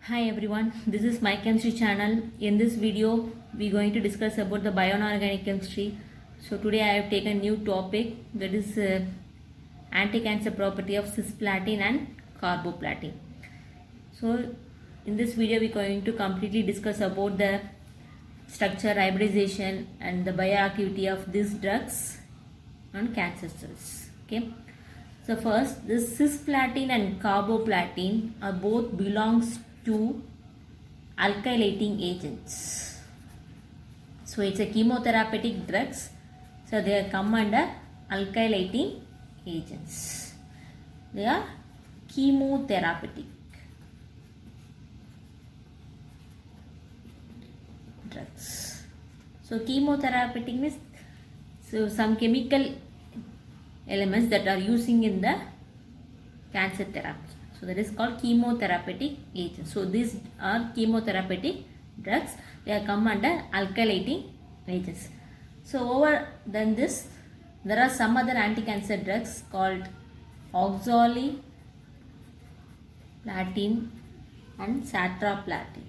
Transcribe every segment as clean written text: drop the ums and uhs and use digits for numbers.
Hi everyone, this is my chemistry channel. In this video, we are going to discuss about the bioinorganic chemistry. So today I have taken a new topic, that is anti-cancer property of cisplatin and carboplatin. So in this video, we are going to completely discuss about the structure, hybridization and the bioactivity of these drugs on cancer cells. Okay. So first, this cisplatin and carboplatin are both belongs to alkylating agents. So it's a chemotherapeutic drugs. So they are come under alkylating agents. They are chemotherapeutic drugs. So chemotherapeutic means some chemical elements that are using in the cancer therapy. So that is called chemotherapeutic agents. So these are chemotherapeutic drugs. They are come under alkylating agents. So over than this, there are some other anti-cancer drugs called oxaliplatin and satraplatin.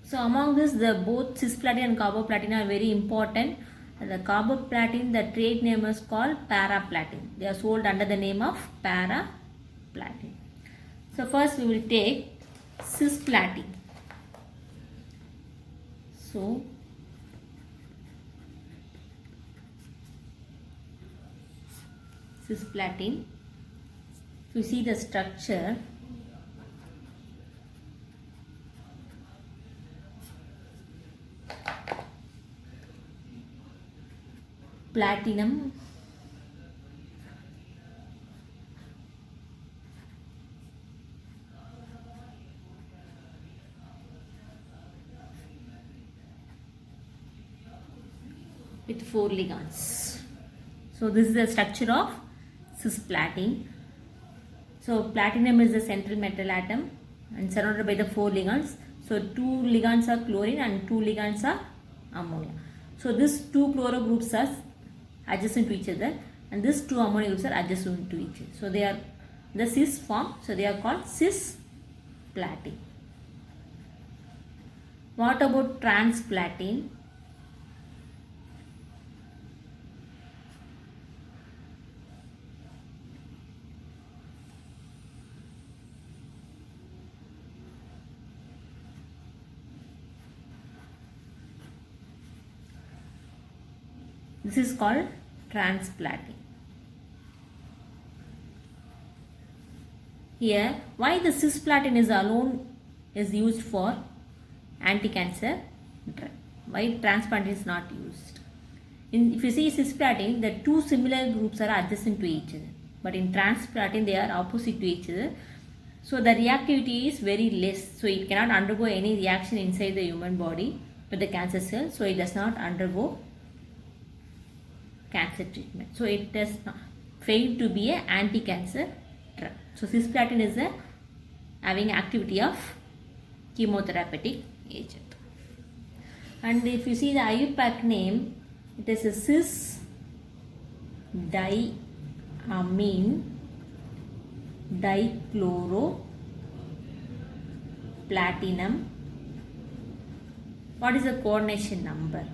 So among this, the both cisplatin and carboplatin are very important. The carboplatin, the trade name is called paraplatin. They are sold under the name of paraplatin. So first we will take cisplatin. So cisplatin, if you see the structure, platinum, with 4 ligands. So this is the structure of cisplatin. So platinum is the central metal atom and surrounded by the 4 ligands. So 2 ligands are chlorine and 2 ligands are ammonia. So these 2 chloro groups are adjacent to each other and these 2 ammonia groups are adjacent to each other. So they are the cis form. So they are called cisplatin. What about transplatin? This is called transplatin. Here, why the cisplatin is alone is used for anti-cancer drug? Why transplatin is not used? If you see cisplatin, the 2 similar groups are adjacent to each other. But in transplatin, they are opposite to each other. So the reactivity is very less. So it cannot undergo any reaction inside the human body with the cancer cell. So it does not undergo cancer treatment. So it has failed to be an anti-cancer drug. So cisplatin is having activity of chemotherapeutic agent. And if you see the IUPAC name, it is a cis diamine dichloroplatinum. What is the coordination number?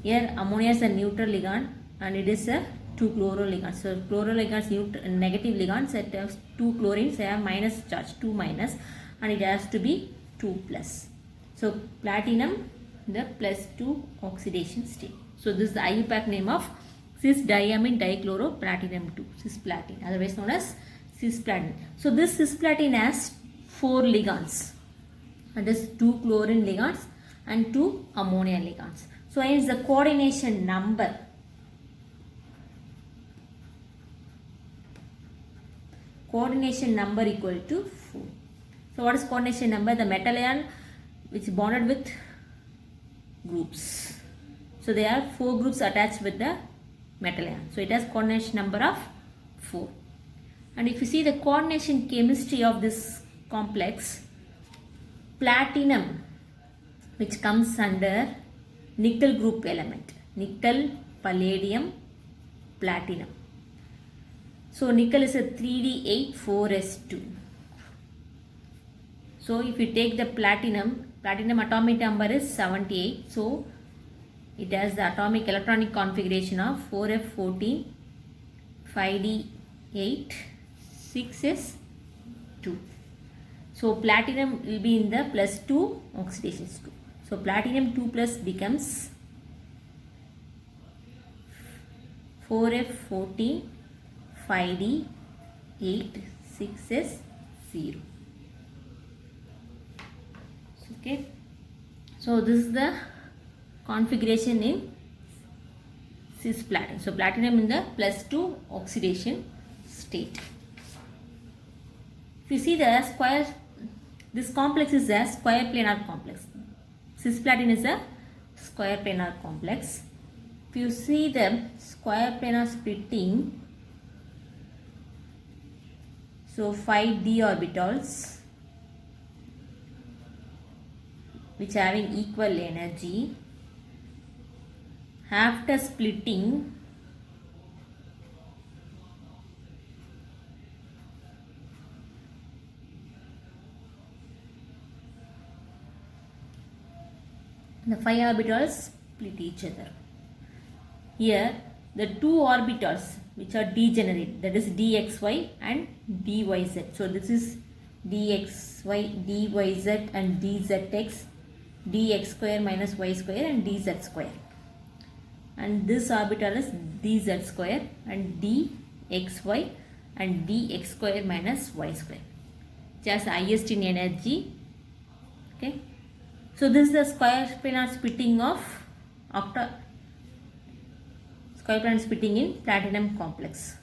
Here ammonia is a neutral ligand and it is a 2 chloro ligands. So chloro ligands, negative ligands, it has 2 chlorines, they have minus charge, 2 minus, and it has to be 2 plus. So platinum, the plus 2 oxidation state. So this is the IUPAC name of cis diamine dichloroplatinum 2, cisplatin, otherwise known as cisplatin. So this cisplatin has 4 ligands, and is 2 chlorine ligands and 2 ammonia ligands. So hence the coordination number equal to 4. So what is coordination number? The metal ion which is bonded with groups. So there are 4 groups attached with the metal ion. So it has coordination number of 4. And if you see the coordination chemistry of this complex, platinum, which comes under nickel group element, nickel, palladium, platinum. So nickel is a 3d8 4s2. So if you take the platinum atomic number is 78. So it has the atomic electronic configuration of 4f14, 5d8, 6s2. So platinum will be in the +2 oxidation 2. So platinum 2 plus becomes 4f14, 5d8, 6s0. Okay. So this is the configuration in cisplatin. So platinum in the +2 oxidation state. If you see the square, this complex is a square planar complex. Cisplatin is a square planar complex. If you see the square planar splitting, so 5 d orbitals which are having equal energy, after splitting the 5 orbitals split each other. Here the 2 orbitals which are degenerate, that is dxy and dyz. So this is dxy, dyz and dzx, dx square minus y square and dz square. And this orbital is dz square and dxy and dx square minus y square. Just highest in energy. Okay. So this is the square planar splitting of square planar splitting in platinum complex.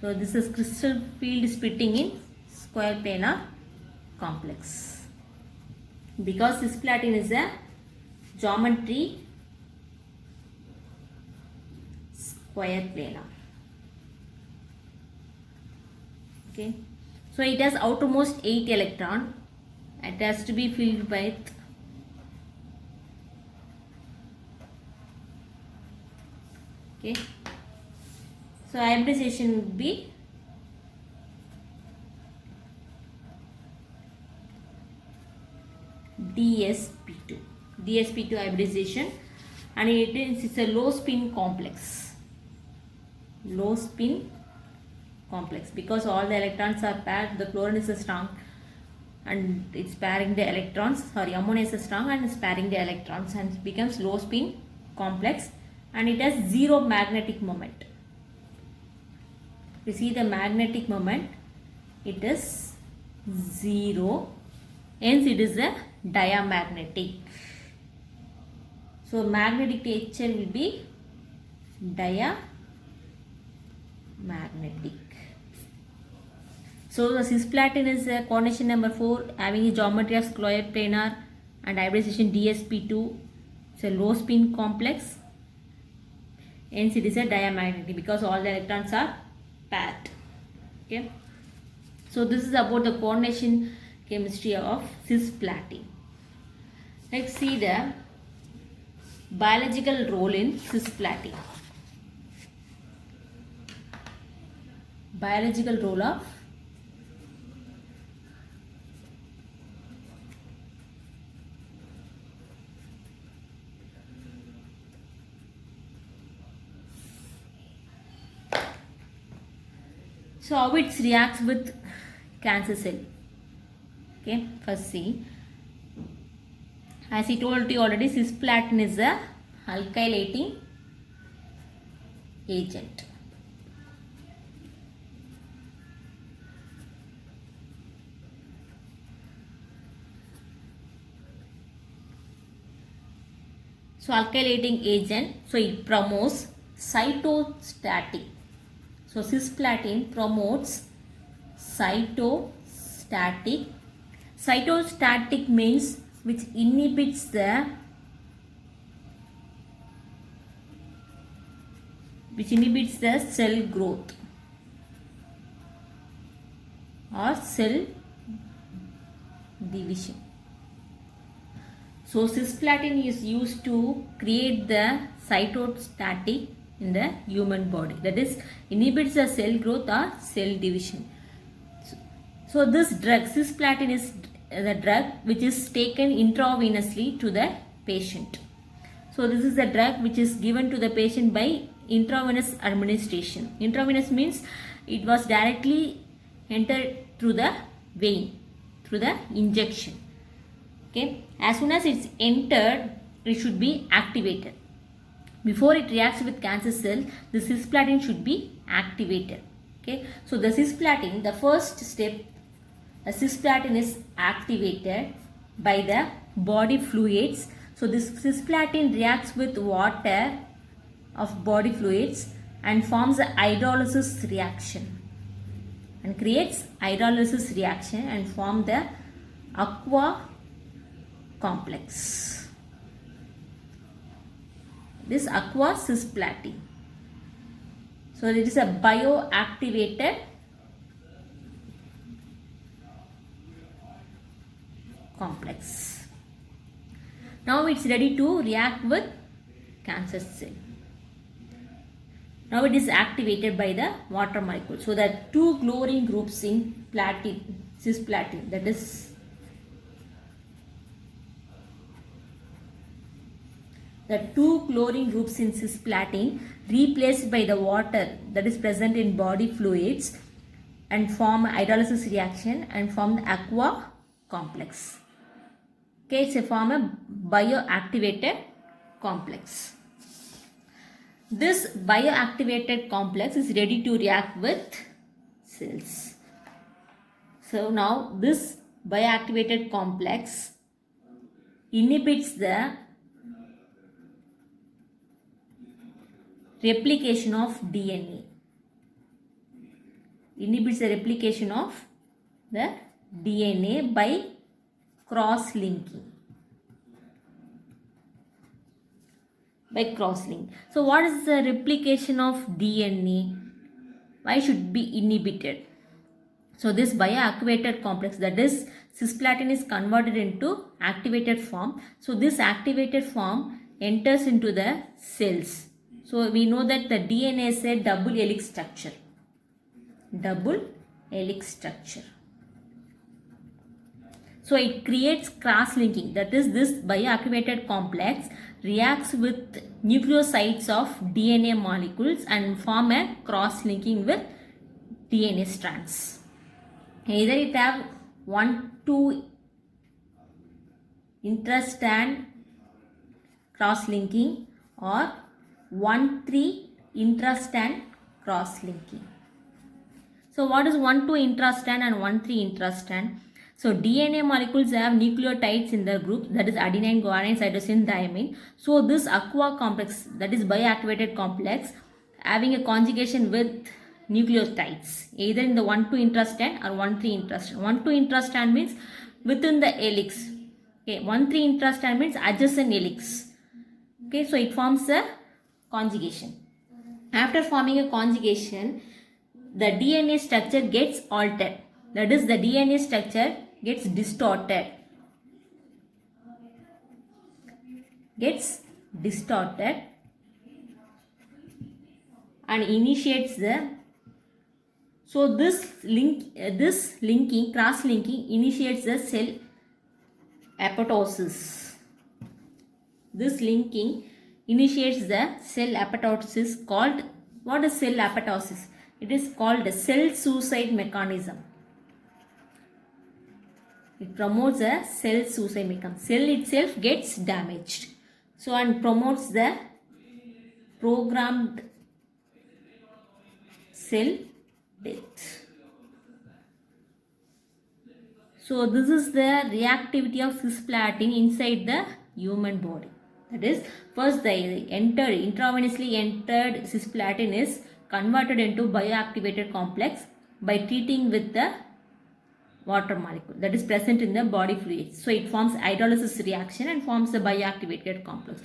So this is crystal field splitting in square planar complex. Because cisplatin is a geometry square planar. Okay. So it has outermost 8 electron. It has to be filled with okay. So hybridization would be DsP2. DsP2 hybridization, and it's a low spin complex. Low spin complex because all the electrons are paired. The chlorine is a strong and it's pairing the electrons. Sorry, ammonia is a strong and it's pairing the electrons, and it becomes low spin complex, and it has zero magnetic moment. You see the magnetic moment, it is 0, hence it is a diamagnetic. So magnetic nature will be diamagnetic. So the cisplatin is coordination number 4, having a geometry of square planar and hybridization DsP2. It's a low spin complex, hence it is a diamagnetic because all the electrons are paired. Okay. So this is about the coordination chemistry of cisplatin. Let's see the biological role in cisplatin. Biological role of so how it reacts with cancer cell. Okay, first see, as I told you already, cisplatin is a alkylating agent. So alkylating agent, so it promotes cytostatic. So cisplatin promotes cytostatic. Cytostatic means which inhibits the cell growth or cell division. So cisplatin is used to create the cytostatic in the human body. That is, inhibits the cell growth or cell division. So this drug, cisplatin, is the drug which is taken intravenously to the patient. So this is the drug which is given to the patient by intravenous administration. Intravenous means it was directly entered through the vein, through the injection. Okay, as soon as it's entered, it should be activated. Before it reacts with cancer cell, the cisplatin should be activated. Okay, so the cisplatin, the first step, the cisplatin is activated by the body fluids. So this cisplatin reacts with water of body fluids and forms a hydrolysis reaction and creates hydrolysis reaction and form the aqua complex. This aqua cisplatin. So it is a bioactivated complex. Now it's ready to react with cancer cell. Now it is activated by the water molecule. So the two chlorine groups in cisplatin, that is the two chlorine groups in cisplatin replaced by the water that is present in body fluids and form hydrolysis reaction and form the aqua complex. Okay, it's a form of bioactivated complex. This bioactivated complex is ready to react with cells. So now this bioactivated complex inhibits the replication of DNA. Inhibits the replication of the DNA by cross-linking. By cross-link. So what is the replication of DNA? Why should be inhibited? So this bioactivated complex, that is cisplatin, is converted into activated form. So this activated form enters into the cells. So we know that the DNA is a double helix structure. Double helix structure. So it creates cross-linking. That is, this bioactivated complex reacts with nucleosides of DNA molecules and form a cross-linking with DNA strands. Either it have 1-2 intrastrand cross-linking or 1-3 intrastrand cross-linking. So what is 1-2 intrastrand and 1-3 intrastrand? So DNA molecules have nucleotides in their group, that is adenine, guanine, cytosine, thymine. So this aqua complex, that is bioactivated complex, having a conjugation with nucleotides, either in the 1-2 intrastrand or 1-3 intrastrand. 1-2 intrastrand means within the helix. Okay, 1-3 intrastrand means adjacent helix. Okay, so it forms a conjugation. After forming a conjugation, the DNA structure gets altered. That is, the DNA structure gets distorted. And initiates the, so this linking, cross-linking initiates the cell apoptosis. This linking initiates the cell apoptosis called, what is cell apoptosis? It is called a cell suicide mechanism. It promotes a cell suicide mechanism. Cell itself gets damaged. So and promotes the programmed cell death. So this is the reactivity of cisplatin inside the human body. That is, first the intravenously entered cisplatin is converted into bioactivated complex by treating with the water molecule that is present in the body fluids. So it forms hydrolysis reaction and forms the bioactivated complex.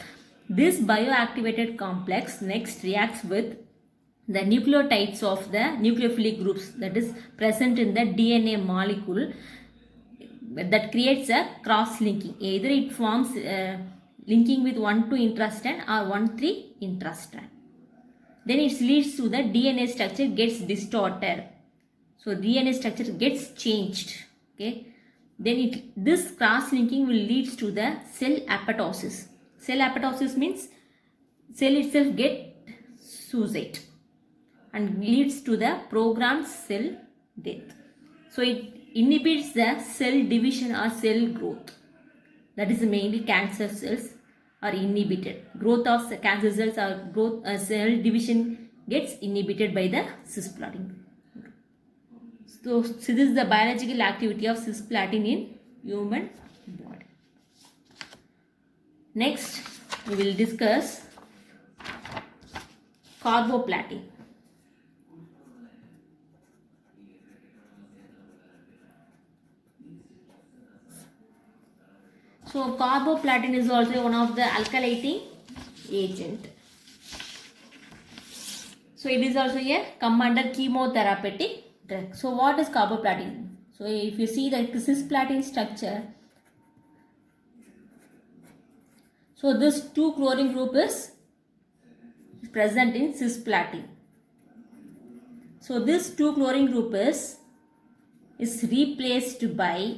This bioactivated complex next reacts with the nucleotides of the nucleophilic groups that is present in the DNA molecule, that creates a cross-linking. Either it forms linking with 1-2 intrastrand or 1-3 intrastrand. then it leads to the DNA structure gets distorted. So DNA structure gets changed. Okay. Then this cross-linking will lead to the cell apoptosis. Cell apoptosis means cell itself get suicide and leads to the programmed cell death. So it inhibits the cell division or cell growth. That is mainly cancer cells are inhibited. Growth of cancer cells or growth cell division gets inhibited by the cisplatin. So this is the biological activity of cisplatin in human body. Next, we will discuss carboplatin. So carboplatin is also one of the alkylating agent. So it is also come under chemotherapeutic drug. So what is carboplatin? So if you see the cisplatin structure, so this 2-chlorine group is present in cisplatin. So this 2-chlorine group is replaced by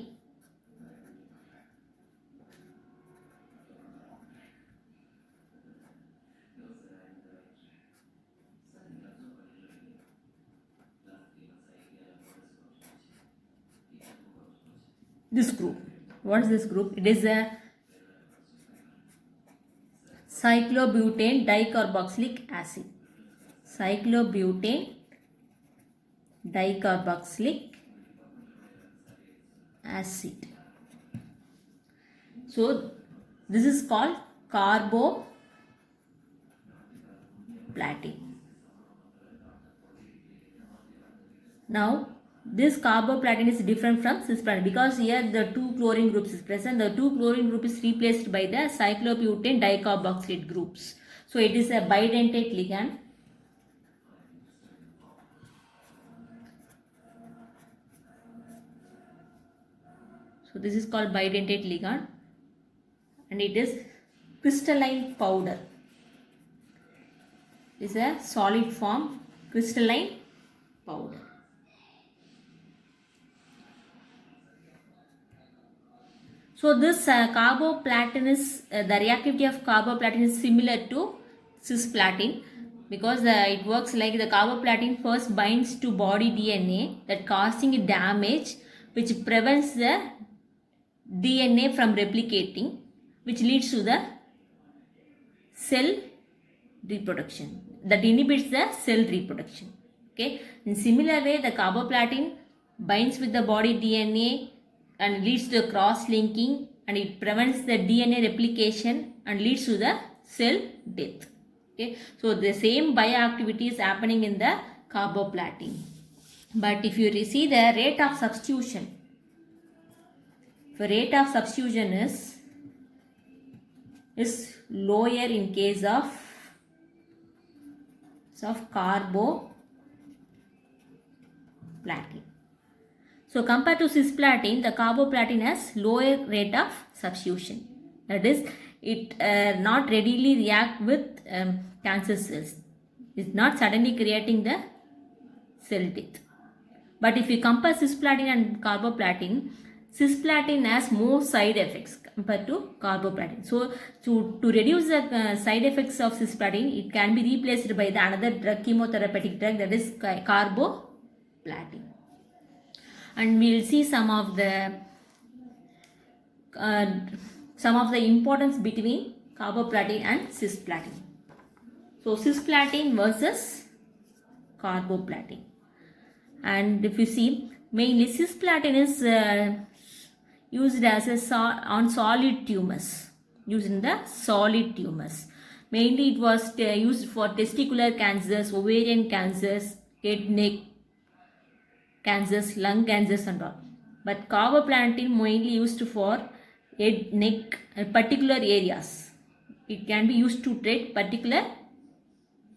this group. What is this group? It is a cyclobutane dicarboxylic acid. Cyclobutane dicarboxylic acid. So this is called carboplatin. Now this carboplatin is different from cisplatin because here the 2-chlorine groups is present. The 2-chlorine group is replaced by the cyclobutane dicarboxylate groups. So it is a bidentate ligand. So this is called bidentate ligand and it is crystalline powder. It is a solid form crystalline powder. So this carboplatin is, the reactivity of carboplatin is similar to cisplatin because it works like the carboplatin first binds to body DNA that causing damage which prevents the DNA from replicating, which leads to the cell reproduction, that inhibits the cell reproduction. Okay. In similar way, the carboplatin binds with the body DNA and leads to the cross-linking and it prevents the DNA replication and leads to the cell death. Okay. So the same bioactivity is happening in the carboplatin. But if you see the rate of substitution, the rate of substitution is lower in case of carboplatin. So compared to cisplatin, the carboplatin has lower rate of substitution. That is, it not readily react with cancer cells. It's not suddenly creating the cell death. But if you compare cisplatin and carboplatin, cisplatin has more side effects compared to carboplatin. So to reduce the side effects of cisplatin, it can be replaced by the another drug, chemotherapeutic drug, that is carboplatin. And we will see some of the importance between carboplatin and cisplatin. So cisplatin versus carboplatin. And if you see, mainly cisplatin is used as on solid tumors, used in the solid tumors. Mainly it was used for testicular cancers, ovarian cancers, head, neck cancers, lung cancers and all. But carboplatin mainly used for head, neck, particular areas. It can be used to treat particular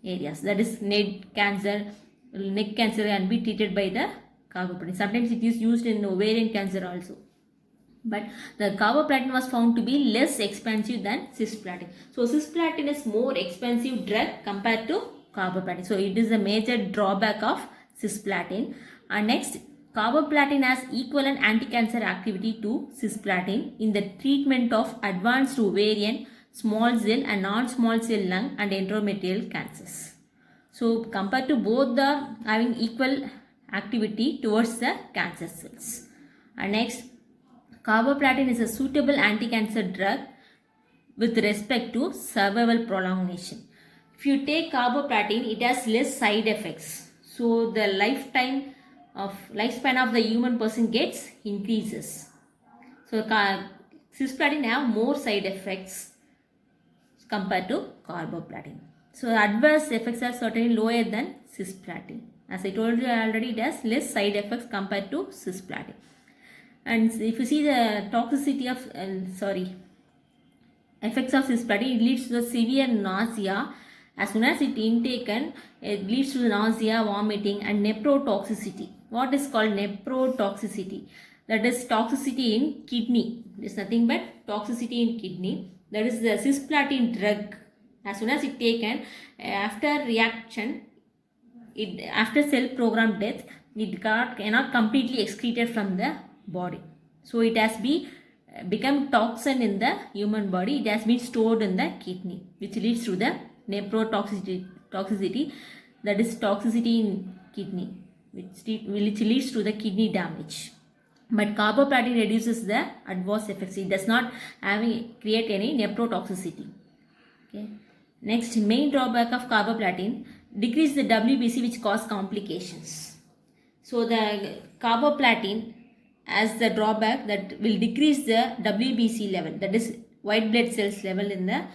areas. That is neck cancer can be treated by the carboplatin. Sometimes it is used in ovarian cancer also. But the carboplatin was found to be less expensive than cisplatin. So cisplatin is more expensive drug compared to carboplatin. So it is a major drawback of cisplatin. And next, carboplatin has equivalent anti-cancer activity to cisplatin in the treatment of advanced ovarian, small cell and non-small cell lung and endometrial cancers. So compared to both the having equal activity towards the cancer cells. And next, carboplatin is a suitable anti-cancer drug with respect to survival prolongation. If you take carboplatin, it has less side effects. So the lifespan of the human person gets increases. So cisplatin have more side effects compared to carboplatin. So adverse effects are certainly lower than cisplatin. As I told you already, it has less side effects compared to cisplatin. And if you see the toxicity of effects of cisplatin, it leads to the severe nausea. As soon as it intaken, it leads to nausea, vomiting and nephrotoxicity. What is called nephrotoxicity? That is toxicity in kidney. It is nothing but toxicity in kidney. That is the cisplatin drug. As soon as it taken, after reaction, after cell program death, it cannot completely excreted from the body. So it has become toxin in the human body. It has been stored in the kidney, which leads to the nephrotoxicity, that is toxicity in kidney, which leads to the kidney damage. But carboplatin reduces the adverse effects. It does not create any nephrotoxicity. Okay. Next, main drawback of carboplatin, decrease the WBC, which cause complications. So the carboplatin has the drawback that will decrease the WBC level, that is white blood cells level in the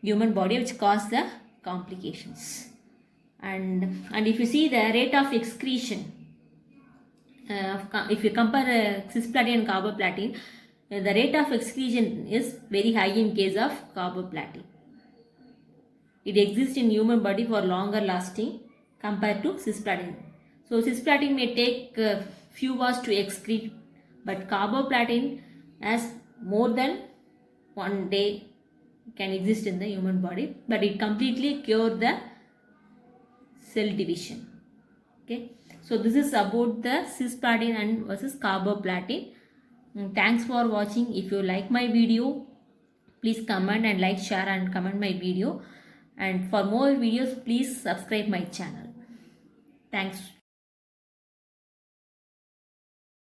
human body, which cause the complications. And if you see the rate of excretion, if you compare cisplatin and carboplatin, the rate of excretion is very high in case of carboplatin. It exists in human body for longer lasting compared to cisplatin. So cisplatin may take few hours to excrete, but carboplatin has more than 1 day can exist in the human body, but it completely cures the cell division. Okay, so this is about the cisplatin and versus carboplatin. Thanks for watching. If you like my video, please comment and like, share and comment my video. And for more videos, please subscribe my channel. Thanks.